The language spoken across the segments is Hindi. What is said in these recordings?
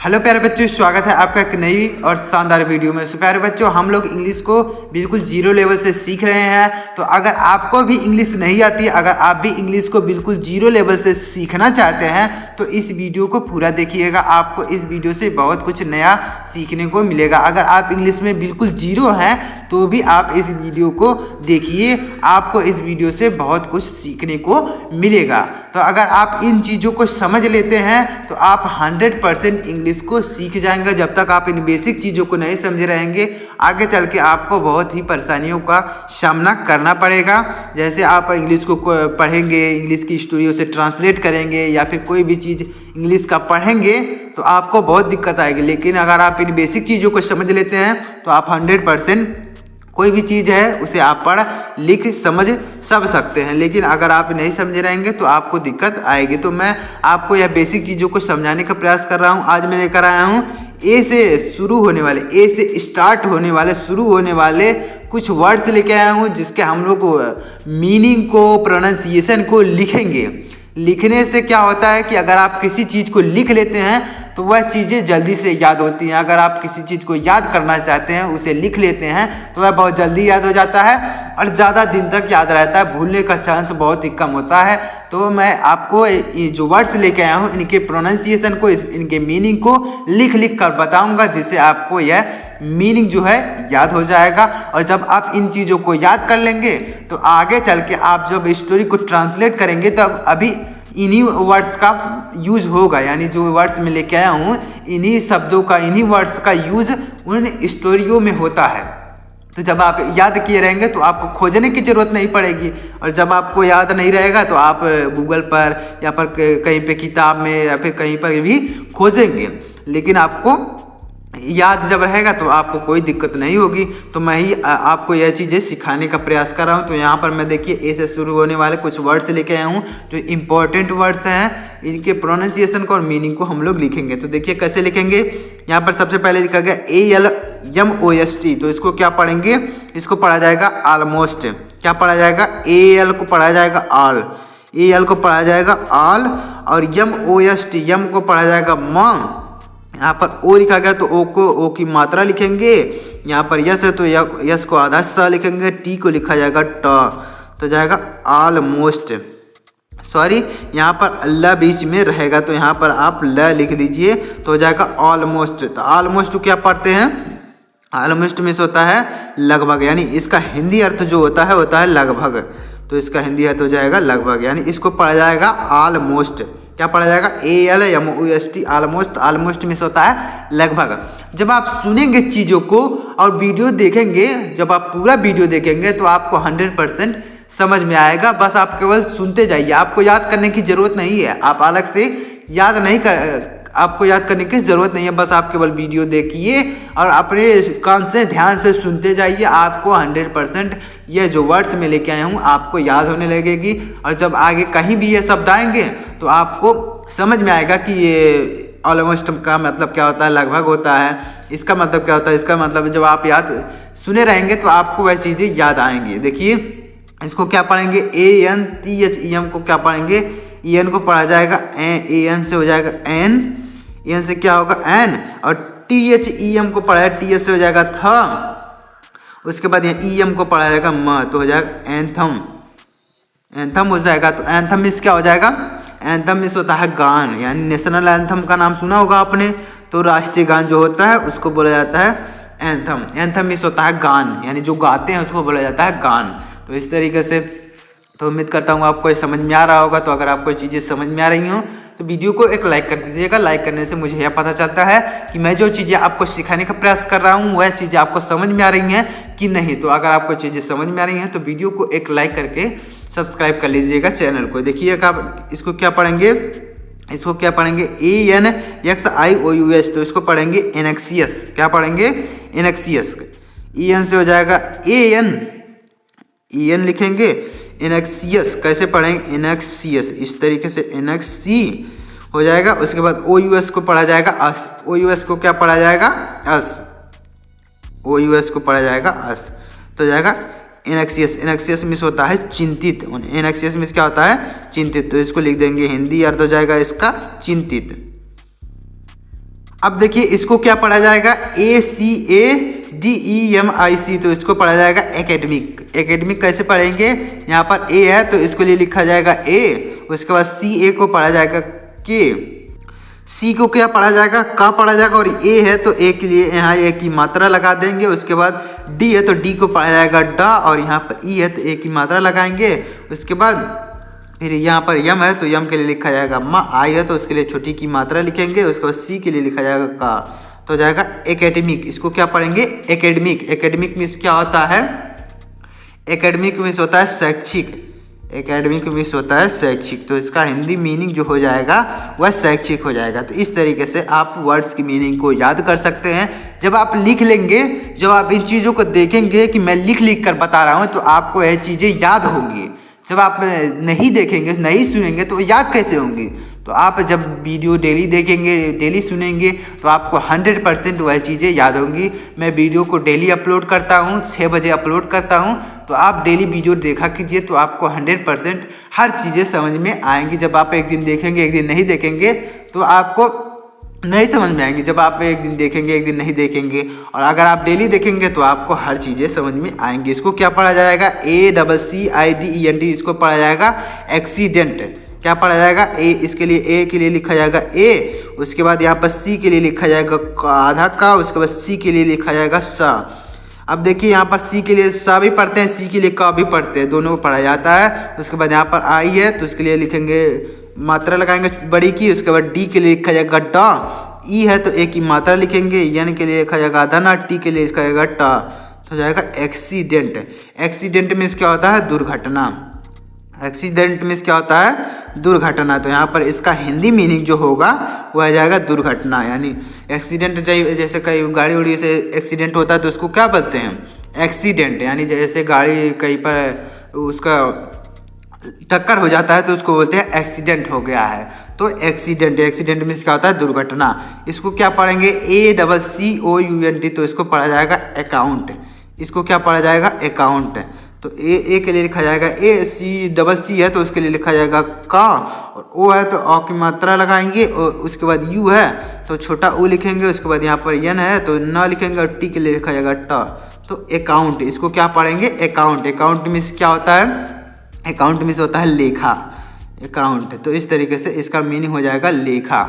हेलो प्यारे बच्चों, स्वागत है आपका एक नई और शानदार वीडियो में। सो प्यारे बच्चों, हम लोग इंग्लिश को बिल्कुल जीरो लेवल से सीख रहे हैं। तो अगर आपको भी इंग्लिश नहीं आती, अगर आप भी इंग्लिश को बिल्कुल जीरो लेवल से सीखना चाहते हैं तो इस वीडियो को पूरा देखिएगा। आपको इस वीडियो से बहुत कुछ नया सीखने को मिलेगा। अगर आप इंग्लिश में बिल्कुल जीरो हैं तो भी आप इस वीडियो को देखिए, आपको इस वीडियो से बहुत कुछ सीखने को मिलेगा। तो अगर आप इन चीज़ों को समझ लेते हैं तो आप 100% इंग्लिश को सीख जाएंगे। जब तक आप इन बेसिक चीज़ों को नहीं समझे रहेंगे, आगे चल के आपको बहुत ही परेशानियों का सामना करना पड़ेगा। जैसे आप इंग्लिश को पढ़ेंगे, इंग्लिश की स्टोरी उसे ट्रांसलेट करेंगे या फिर कोई भी चीज़ इंग्लिश का पढ़ेंगे तो आपको बहुत दिक्कत आएगी। लेकिन अगर आप इन बेसिक चीज़ों को समझ लेते हैं तो आप 100% कोई भी चीज़ है उसे आप पढ़ लिख समझ सब सकते हैं। लेकिन अगर आप नहीं समझे रहेंगे तो आपको दिक्कत आएगी। तो मैं आपको यह बेसिक चीज़ों को समझाने का प्रयास कर रहा हूँ। आज मैं लेकर आया हूँ ए से शुरू होने वाले, ए से स्टार्ट होने वाले, शुरू होने वाले कुछ वर्ड्स लेके आया हूँ जिसके हम लोग मीनिंग को, प्रोनाउंसिएशन को लिखेंगे। लिखने से क्या होता है कि अगर आप किसी चीज़ को लिख लेते हैं तो वह चीज़ें जल्दी से याद होती हैं। अगर आप किसी चीज़ को याद करना चाहते हैं, उसे लिख लेते हैं तो वह बहुत जल्दी याद हो जाता है और ज़्यादा दिन तक याद रहता है, भूलने का चांस बहुत ही कम होता है। तो मैं आपको ये जो वर्ड्स लेके आया हूँ इनके प्रोनाउंसिएशन को, इनके मीनिंग को लिख लिख कर बताऊँगा, जिससे आपको यह मीनिंग जो है याद हो जाएगा। और जब आप इन चीज़ों को याद कर लेंगे तो आगे चल के आप जब स्टोरी को ट्रांसलेट करेंगे तब अभी इन्हीं वर्ड्स का यूज होगा। यानी जो वर्ड्स मैं लेके आया हूँ, इन्हीं शब्दों का, इन्हीं वर्ड्स का यूज उन स्टोरियों में होता है। तो जब आप याद किए रहेंगे तो आपको खोजने की ज़रूरत नहीं पड़ेगी। और जब आपको याद नहीं रहेगा तो आप गूगल पर या पर कहीं पे किताब में या फिर कहीं पर भी खोजेंगे। लेकिन आपको याद जब रहेगा तो आपको कोई दिक्कत नहीं होगी। तो मैं ही आपको यह चीज़ें सिखाने का प्रयास कर रहा हूँ। तो यहाँ पर मैं देखिए ए से शुरू होने वाले कुछ वर्ड्स लेके आया हूँ जो इम्पोर्टेंट वर्ड्स हैं। इनके प्रोनाउंसिएशन को और मीनिंग को हम लोग लिखेंगे। तो देखिए कैसे लिखेंगे। यहाँ पर सबसे पहले लिखा गया ALMOST। तो इसको क्या पढ़ेंगे, इसको पढ़ा जाएगा ऑलमोस्ट। क्या पढ़ा जाएगा, AL को पढ़ा जाएगा ऑल, AL को पढ़ा जाएगा ऑल, और MOST, यम को पढ़ा जाएगा म। यहाँ पर ओ लिखा गया तो ओ को, ओ की मात्रा लिखेंगे। यहाँ पर यस है तो यस को आधा सा लिखेंगे। टी को लिखा जाएगा ट, तो जाएगा ऑलमोस्ट। सॉरी, यहाँ पर ल बीच में रहेगा तो यहाँ पर आप ल लिख दीजिए तो हो जाएगा ऑलमोस्ट। तो ऑलमोस्ट क्या पढ़ते हैं, ऑलमोस्ट में से होता है लगभग, यानी इसका हिंदी अर्थ जो होता है लगभग। तो इसका हिंदी अर्थ हो जाएगा लगभग, यानी इसको पढ़ा जाएगा ऑलमोस्ट। क्या पढ़ा जाएगा, ALMOST, ऑलमोस्ट। ऑलमोस्ट में से होता है लगभग। जब आप सुनेंगे चीज़ों को और वीडियो देखेंगे, जब आप पूरा वीडियो देखेंगे तो आपको 100% समझ में आएगा। बस आप केवल सुनते जाइए, आपको याद करने की ज़रूरत नहीं है। आप अलग से याद नहीं कर, आपको याद करने की ज़रूरत नहीं है। बस आप केवल वीडियो देखिए और अपने कान से ध्यान से सुनते जाइए। आपको 100% ये जो वर्ड्स में लेके आया हूँ आपको याद होने लगेगी। और जब आगे कहीं भी ये शब्द आएंगे तो आपको समझ में आएगा कि ये ऑलमोस्ट का मतलब क्या होता है, लगभग होता है। इसका मतलब क्या होता है, इसका मतलब जब आप याद सुने रहेंगे तो आपको वह चीज़ें याद आएंगी। देखिए इसको क्या पढ़ेंगे, ANTHEM को क्या पढ़ेंगे, EN को पढ़ा जाएगा AN से हो जाएगा एन, एन से क्या होगा एन, और THEM को पढ़ा है TH से हो जाएगा थ। उसके बाद यहाँ EM को पढ़ा जाएगा म, तो हो जाएगा एंथम, एंथम हो जाएगा। तो एंथम मिस क्या हो जाएगा, एंथम मिस होता है गान। यानी नेशनल एंथम का नाम सुना होगा आपने, तो राष्ट्रीय गान जो होता है उसको बोला जाता है एंथम। एंथम मिस होता है गान, यानी जो गाते हैं उसको बोला जाता है गान। तो इस तरीके से, तो उम्मीद करता हूँ आपको ये समझ में आ रहा होगा। तो अगर आपको चीज़ें समझ में आ रही हों तो वीडियो को एक लाइक कर दीजिएगा। लाइक करने से मुझे यह पता चलता है कि मैं जो चीज़ें आपको सिखाने का प्रयास कर रहा हूँ वह चीज़ें आपको समझ में आ रही हैं कि नहीं। तो अगर आपको चीज़ें समझ में आ रही हैं तो वीडियो को एक लाइक करके सब्सक्राइब कर लीजिएगा चैनल को। देखिएगा आप इसको क्या पढ़ेंगे, इसको क्या पढ़ेंगे, ANXIOUS। तो इसको पढ़ेंगे एनेक्सियस। क्या पढ़ेंगे, एनेक्सियस। EN से हो जाएगा EN लिखेंगे, एनेक्सियस। कैसे पढ़ेंगे, एनेक्सियस, इस तरीके से एनेक्सी हो जाएगा। उसके बाद OUS को पढ़ा जाएगा अस। OUS को क्या पढ़ा जाएगा, अस। OUS को पढ़ा जाएगा अस, तो जाएगा एनेक्सियस। एनेक्सियस मिस होता है चिंतित, एनेक्सियस मिस क्या होता है, चिंतित। तो इसको लिख देंगे, हिंदी अर्थ हो जाएगा इसका चिंतित। अब देखिए इसको क्या पढ़ा जाएगा, ACADEMIC, तो इसको पढ़ा जाएगा एकेडमिक। एकेडमिक कैसे पढ़ेंगे, यहाँ पर ए है तो इसको लिए लिखा जाएगा ए, उसके बाद CA को पढ़ा जाएगा के, सी को क्या पढ़ा जाएगा, का पढ़ा जाएगा, और ए है तो ए के लिए यहाँ ए की मात्रा लगा देंगे। उसके बाद डी है तो डी को पढ़ा जाएगा डा, और यहाँ पर ई है तो ए की मात्रा लगाएंगे। उसके बाद फिर यहाँ पर यम है तो यम के लिए लिखा जाएगा मा, आई है तो उसके लिए छोटी की मात्रा लिखेंगे। उसके बाद सी के लिए लिखा जाएगा का, तो जाएगा एकेडमिक। इसको क्या पढ़ेंगे, एकेडमिक। एकेडमिक मीन्स क्या होता है, एकेडमिक मीन्स होता है शैक्षिक। एकेडमिक मीन्स होता है शैक्षिक, तो इसका हिंदी मीनिंग जो हो जाएगा वह शैक्षिक हो जाएगा। तो इस तरीके से आप वर्ड्स की मीनिंग को याद कर सकते हैं। जब आप लिख लेंगे, जब आप इन चीज़ों को देखेंगे कि मैं लिख लिख कर बता रहा हूँ, तो आपको यह चीज़ें याद होंगी। जब आप नहीं देखेंगे, नहीं सुनेंगे, तो याद कैसे होंगी। तो आप जब वीडियो डेली देखेंगे, डेली सुनेंगे, तो आपको 100% वह चीज़ें याद होंगी। मैं वीडियो को डेली अपलोड करता हूँ, 6 बजे अपलोड करता हूँ, तो आप डेली वीडियो देखा कीजिए, तो आपको 100% हर चीज़ें समझ में आएंगी। जब आप एक दिन देखेंगे, एक दिन नहीं देखेंगे, तो आपको नहीं समझ में आएंगे। जब आप एक दिन देखेंगे, एक दिन नहीं देखेंगे, और अगर आप डेली देखेंगे तो आपको हर चीज़ें समझ में आएंगी। इसको क्या पढ़ा जाएगा, ACCIDENT, इसको पढ़ा जाएगा एक्सीडेंट। क्या पढ़ा जाएगा, ए, इसके लिए ए के लिए लिखा जाएगा ए, उसके बाद यहाँ पर सी के लिए लिखा जाएगा आधा का, उसके बाद सी के लिए लिखा जाएगा सा। अब देखिए यहाँ पर सी के लिए सा भी पढ़ते हैं, सी के लिए का भी पढ़ते हैं, दोनों को पढ़ा जाता है। उसके बाद यहाँ पर आई है तो उसके लिए लिखेंगे, मात्रा लगाएंगे बड़ी की। उसके बाद डी के लिए लिखा जाएगा डा, ई है तो ए की मात्रा लिखेंगे, एन के लिए लिखा जाएगा धना, टी के लिए लिखा जाएगा टा, तो जाएगा एक्सीडेंट। एक्सीडेंट मीन्स क्या होता है, दुर्घटना। एक्सीडेंट मीन्स क्या होता है, दुर्घटना। तो यहाँ पर इसका हिंदी मीनिंग जो होगा वह जाएगा दुर्घटना। यानी एक्सीडेंट, जैसे कई गाड़ी उड़ी से एक्सीडेंट होता है तो उसको क्या बोलते हैं, एक्सीडेंट। यानी जैसे गाड़ी कहीं पर उसका टक्कर हो जाता है तो उसको बोलते हैं एक्सीडेंट हो गया है। तो एक्सीडेंट, एक्सीडेंट मीन्स क्या होता है, दुर्घटना। इसको क्या पढ़ेंगे, ACCOUNT, तो इसको पढ़ा जाएगा अकाउंट। इसको क्या पढ़ा जाएगा, अकाउंट। तो ए के लिए लिखा जाएगा AC है तो उसके लिए लिखा जाएगा का, और ओ है तो अ की मात्रा लगाएंगे, और उसके बाद यू है तो छोटा ऊ लिखेंगे। उसके बाद यहाँ पर एन है तो न लिखेंगे, और टी के लिए लिखा जाएगा ट। तो अकाउंट, इसको क्या पढ़ेंगे, अकाउंट। अकाउंट मीन्स क्या होता है, अकाउंट मीन्स होता है लेखा, अकाउंट। तो इस तरीके से इसका मीनिंग हो जाएगा लेखा।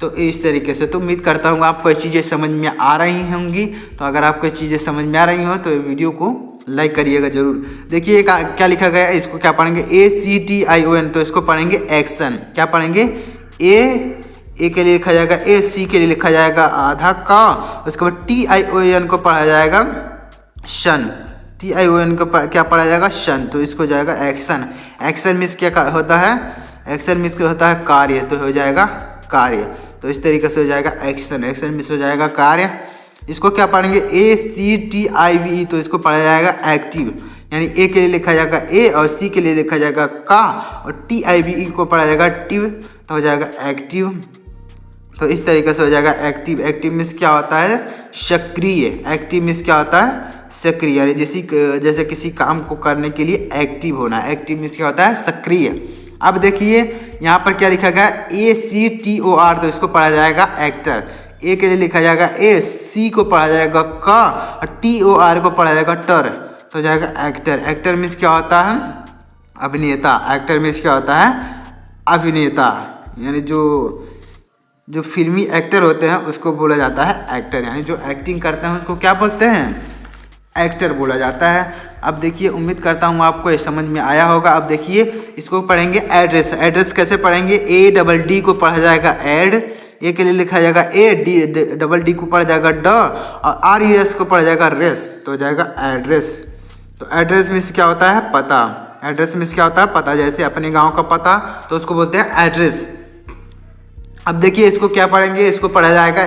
तो इस तरीके से तो उम्मीद करता हूँ आपको ये चीज़ें समझ में आ रही होंगी। तो अगर आपको ये चीज़ें समझ में आ रही हो तो वीडियो को लाइक करिएगा जरूर। देखिए क्या लिखा गया है, इसको क्या पढ़ेंगे, ACTION, तो इसको पढ़ेंगे एक्शन। क्या पढ़ेंगे, ए के लिए लिखा जाएगा ए, सी के लिए लिखा जाएगा आधा का, उसके बाद TION को पढ़ा जाएगा शन। TION को क्या पढ़ा जाएगा, शन। तो इसको जाएगा एक्शन। एक्शन मीन्स क्या होता है, एक्शन मीन्स क्या होता है, कार्य। तो हो जाएगा कार्य। तो इस तरीके से हो जाएगा एक्शन। एक्शन मीन्स हो जाएगा कार्य। इसको क्या पढ़ेंगे, ACTIVE, तो इसको पढ़ा जाएगा एक्टिव। यानी ए के लिए लिखा जाएगा ए, और सी के लिए लिखा जाएगा का, और TIVE को पढ़ा जाएगा टिव, तो हो जाएगा एक्टिव। तो इस तरीके से हो जाएगा एक्टिव। एक्टिव मीन्स क्या होता है, सक्रिय। एक्टिव मीन्स क्या होता है, सक्रिय। यानी जैसे किसी काम को करने के लिए एक्टिव होना। एक्टिव मीन्स क्या होता है, सक्रिय। अब देखिए यहाँ पर क्या लिखा गया, ACTOR, तो इसको पढ़ा जाएगा एक्टर। ए के लिए लिखा जाएगा ए, सी को पढ़ा जाएगा का, और TOR को पढ़ा जाएगा टर, तो जाएगा एक्टर। एक्टर मीन्स क्या होता है, अभिनेता। एक्टर मीन्स क्या होता है, अभिनेता। यानी जो फिल्मी एक्टर होते हैं उसको बोला जाता है एक्टर। यानी जो एक्टिंग करते हैं उसको क्या बोलते हैं, एक्टर बोला जाता है। अब देखिए उम्मीद करता हूँ आपको ये समझ में आया होगा। अब देखिए इसको पढ़ेंगे एड्रेस। एड्रेस कैसे पढ़ेंगे, ADD को पढ़ा जाएगा एड, ए के लिए लिखा जाएगा ए, DD को पढ़ा जाएगा ड, और RES को पढ़ा जाएगा रेस, तो हो जाएगा एड्रेस। तो एड्रेस मीन्स क्या होता है, पता। एड्रेस मीन्स क्या होता है, पता। जैसे अपने गाँव का पता तो उसको बोलते हैं एड्रेस। अब देखिए इसको क्या पढ़ेंगे, इसको पढ़ा जाएगा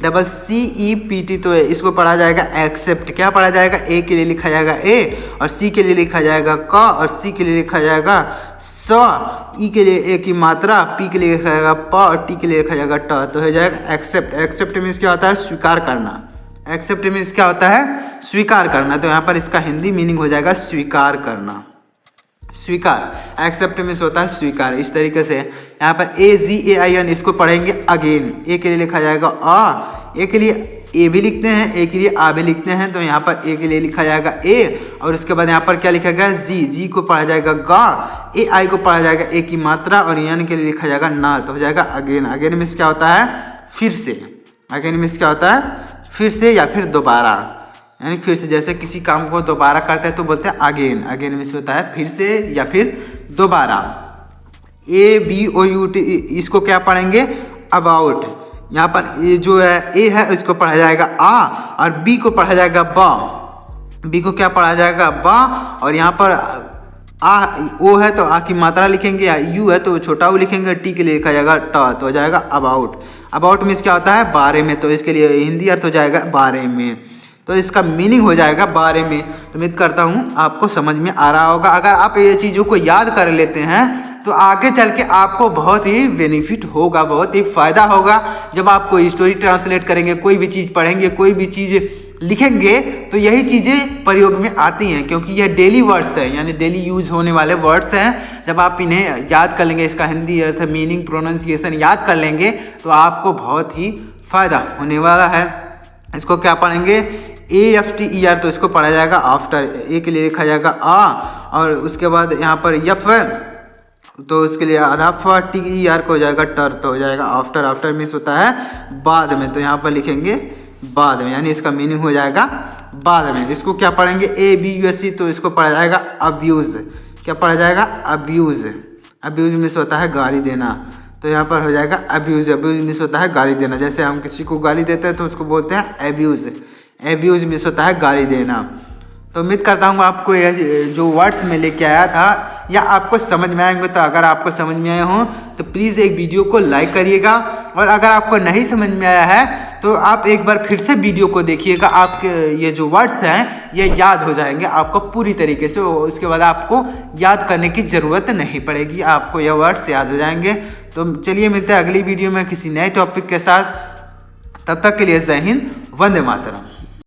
ACCEPT, तो इसको पढ़ा जाएगा एक्सेप्ट। क्या पढ़ा जाएगा, ए के लिए लिखा जाएगा ए, और सी के लिए लिखा जाएगा का, और सी के लिए लिखा जाएगा स, ई के लिए ए की मात्रा, पी के लिए लिखा जाएगा प, और टी के लिए लिखा जाएगा ट, तो हो जाएगा एक्सेप्ट। एक्सेप्ट मीन्स क्या होता है, स्वीकार करना। एक्सेप्ट मीन्स क्या होता है, स्वीकार करना। तो यहाँ पर इसका हिंदी मीनिंग हो जाएगा स्वीकार करना, स्वीकार। एक्सेप्ट मीन्स होता है स्वीकार। इस तरीके से यहाँ पर AGAIN इसको पढ़ेंगे अगेन। ए के लिए लिखा जाएगा आ, ए के लिए ए भी लिखते हैं, ए के लिए आ भी लिखते हैं, तो यहाँ पर ए के लिए लिखा जाएगा ए, और उसके बाद यहाँ पर क्या लिखा गया जी, जी को पढ़ा जाएगा गा, ए आई को पढ़ा जाएगा ए की मात्रा, और एन के लिए लिखा जाएगा ना, तो हो जाएगा अगेन। अगेन मीन्स क्या होता है फिर से, अगेन मीन्स क्या होता है फिर से या फिर दोबारा, यानी फिर से, जैसे किसी काम को दोबारा करते हैं तो बोलते हैं अगेन। अगेन मीन्स होता है फिर से या फिर दोबारा। ABOUT इसको क्या पढ़ेंगे अबाउट। यहाँ पर ये जो है ए है इसको पढ़ा जाएगा आ, और बी को पढ़ा जाएगा बा, बी को क्या पढ़ा जाएगा बा, और यहाँ पर आ ओ है तो आ की मात्रा लिखेंगे, या यू है तो छोटा ओ लिखेंगे, टी के लिए लिखा जाएगा ट, तो हो जाएगा अबाउट। अबाउट मीन्स क्या होता है बारे में, तो इसके लिए हिंदी अर्थ हो जाएगा बारे में, तो इसका मीनिंग हो जाएगा बारे में। तो उम्मीद करता हूँ आपको समझ में आ रहा होगा। अगर आप ये चीज़ों को याद कर लेते हैं तो आगे चल के आपको बहुत ही बेनिफिट होगा, बहुत ही फ़ायदा होगा। जब आप कोई स्टोरी ट्रांसलेट करेंगे, कोई भी चीज़ पढ़ेंगे, कोई भी चीज़ लिखेंगे, तो यही चीज़ें प्रयोग में आती हैं, क्योंकि यह डेली वर्ड्स है, यानी डेली यूज होने वाले वर्ड्स हैं। जब आप इन्हें याद कर लेंगे, इसका हिंदी अर्थ, मीनिंग, प्रोनाउंसिएशन याद कर लेंगे, तो आपको बहुत ही फ़ायदा होने वाला है। इसको क्या पढ़ेंगे AFTER, तो इसको पढ़ा जाएगा आफ्टर। ए के लिए लिखा जाएगा आ, और उसके बाद यहाँ पर यफ तो उसके लिए आधा TER को हो जाएगा टर, तो हो जाएगा आफ्टर। आफ्टर मीन्स होता है बाद में, तो यहाँ पर लिखेंगे बाद में, यानी इसका मीनिंग हो जाएगा बाद में। इसको क्या पढ़ेंगे ABUSE, तो इसको पढ़ा जाएगा अब्यूज़। क्या पढ़ा जाएगा अब्यूज़। अब्यूज़ मीन्स होता है गाली देना, तो यहाँ पर हो जाएगा अब्यूज़। अब्यूज़ मीन्स होता है गाली देना, जैसे हम किसी को गाली देते हैं तो उसको बोलते हैं एब्यूज़। एब्यूज़ मीन्स होता है गाली देना। तो उम्मीद करता हूँ आपको यह जो वर्ड्स मैं लेके आया था या आपको समझ में आएंगे। तो अगर आपको समझ में आए हों तो प्लीज़ एक वीडियो को लाइक करिएगा, और अगर आपको नहीं समझ में आया है तो आप एक बार फिर से वीडियो को देखिएगा। आपके ये जो वर्ड्स हैं ये याद हो जाएंगे आपको पूरी तरीके से, उसके बाद आपको याद करने की ज़रूरत नहीं पड़ेगी, आपको यह वर्ड्स याद हो जाएंगे। तो चलिए मिलते हैं अगली वीडियो में किसी नए टॉपिक के साथ। तब तक के लिए जय हिंद, वंदे मातरम।